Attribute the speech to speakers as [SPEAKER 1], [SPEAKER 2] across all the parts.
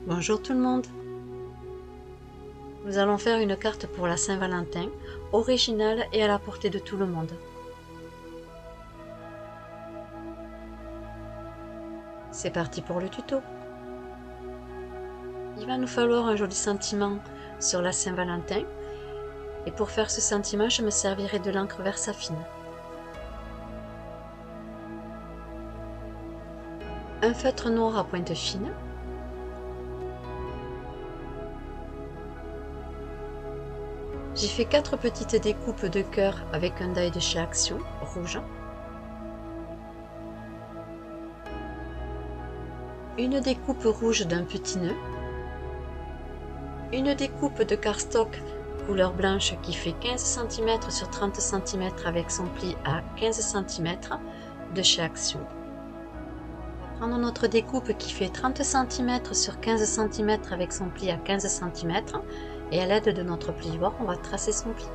[SPEAKER 1] Bonjour tout le monde. Nous allons faire une carte pour la Saint-Valentin, originale et à la portée de tout le monde. C'est parti pour le tuto. Il va nous falloir un joli sentiment sur la Saint-Valentin. Et pour faire ce sentiment, je me servirai de l'encre Versafine. Un feutre noir à pointe fine. J'ai fait 4 petites découpes de cœur avec un die de chez Action, rouge. Une découpe rouge d'un petit nœud. Une découpe de cardstock couleur blanche qui fait 15 cm sur 30 cm avec son pli à 15 cm de chez Action. On va prendre notre découpe qui fait 30 cm sur 15 cm avec son pli à 15 cm et à l'aide de notre plioir, on va tracer son pli.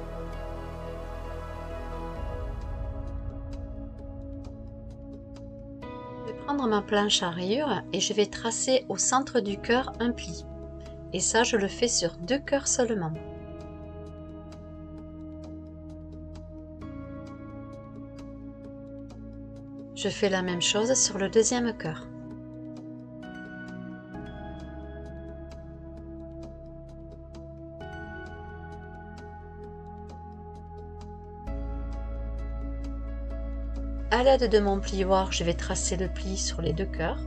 [SPEAKER 1] Je vais prendre ma planche à rayures et je vais tracer au centre du cœur un pli. Et ça, je le fais sur 2 cœurs seulement. Je fais la même chose sur le deuxième cœur. À l'aide de mon plioir, je vais tracer le pli sur les 2 cœurs.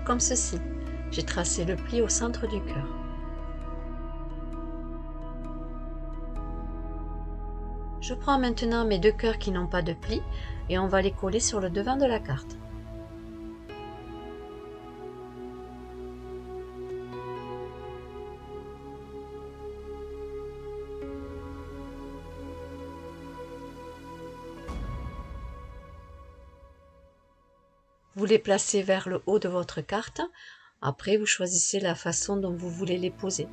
[SPEAKER 1] Comme ceci. J'ai tracé le pli au centre du cœur. Je prends maintenant mes 2 cœurs qui n'ont pas de pli et on va les coller sur le devant de la carte. Vous les placez vers le haut de votre carte. Après, vous choisissez la façon dont vous voulez les poser.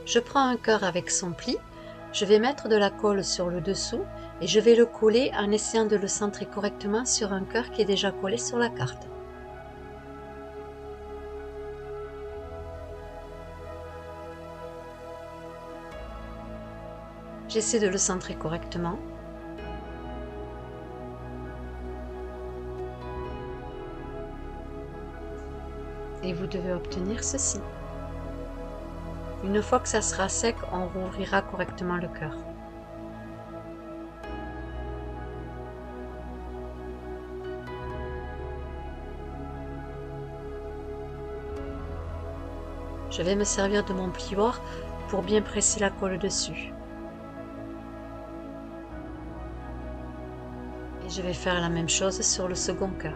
[SPEAKER 1] Je prends un cœur avec son pli. Je vais mettre de la colle sur le dessous et je vais le coller en essayant de le centrer correctement sur un cœur qui est déjà collé sur la carte. J'essaie de le centrer correctement. Et vous devez obtenir ceci. Une fois que ça sera sec, on rouvrira correctement le cœur. Je vais me servir de mon plioir pour bien presser la colle dessus. Et je vais faire la même chose sur le second cœur.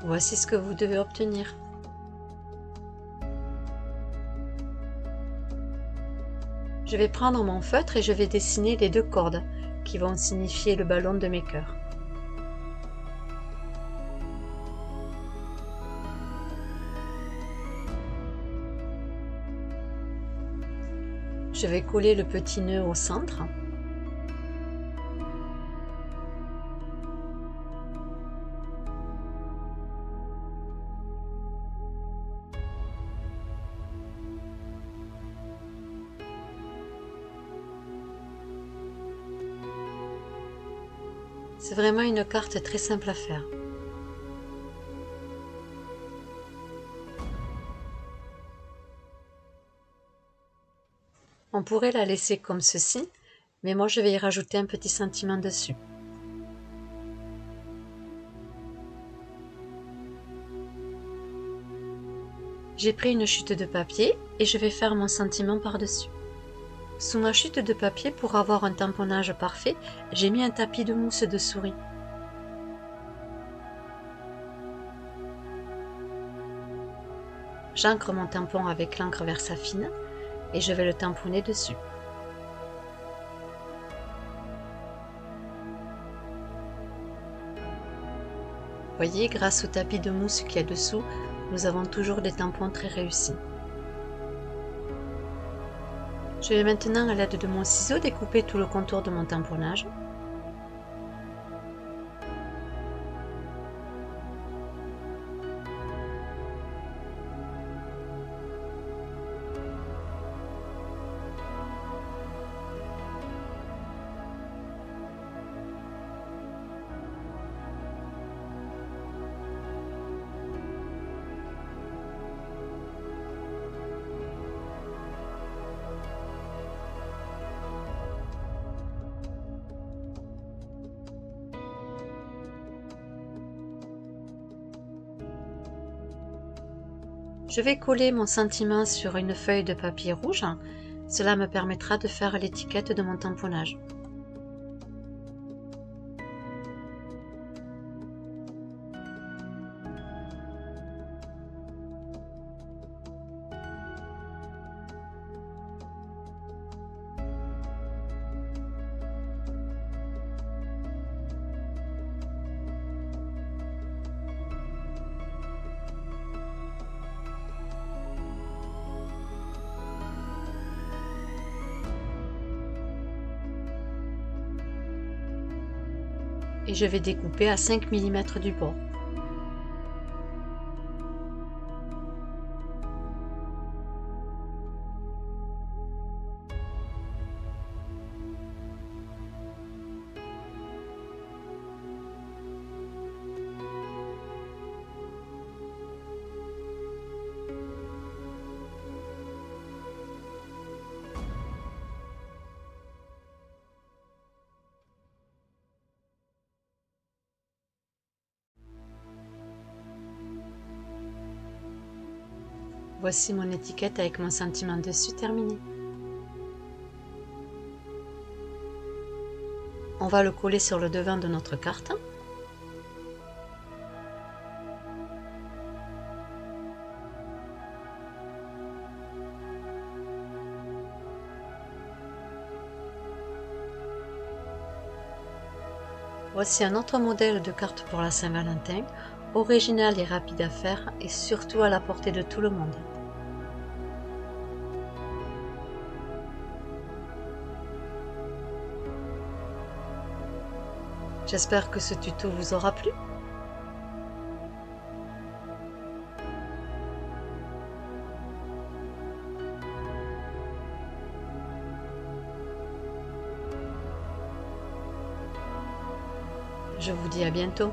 [SPEAKER 1] Voici ce que vous devez obtenir. Je vais prendre mon feutre et je vais dessiner les 2 cordes qui vont signifier le ballon de mes cœurs. Je vais coller le petit nœud au centre. C'est vraiment une carte très simple à faire. On pourrait la laisser comme ceci, mais moi je vais y rajouter un petit sentiment dessus. J'ai pris une chute de papier et je vais faire mon sentiment par-dessus. Sous ma chute de papier, pour avoir un tamponnage parfait, j'ai mis un tapis de mousse de souris. J'ancre mon tampon avec l'encre Versafine et je vais le tamponner dessus. Voyez, grâce au tapis de mousse qu'il y a dessous, nous avons toujours des tampons très réussis. Je vais maintenant, à l'aide de mon ciseau, découper tout le contour de mon tamponnage. Je vais coller mon sentiment sur une feuille de papier rouge. Cela me permettra de faire l'étiquette de mon tamponnage. Et je vais découper à 5 mm du bord. Voici mon étiquette avec mon sentiment dessus terminé. On va le coller sur le devant de notre carte. Voici un autre modèle de carte pour la Saint-Valentin, original et rapide à faire et surtout à la portée de tout le monde. J'espère que ce tuto vous aura plu. Je vous dis à bientôt.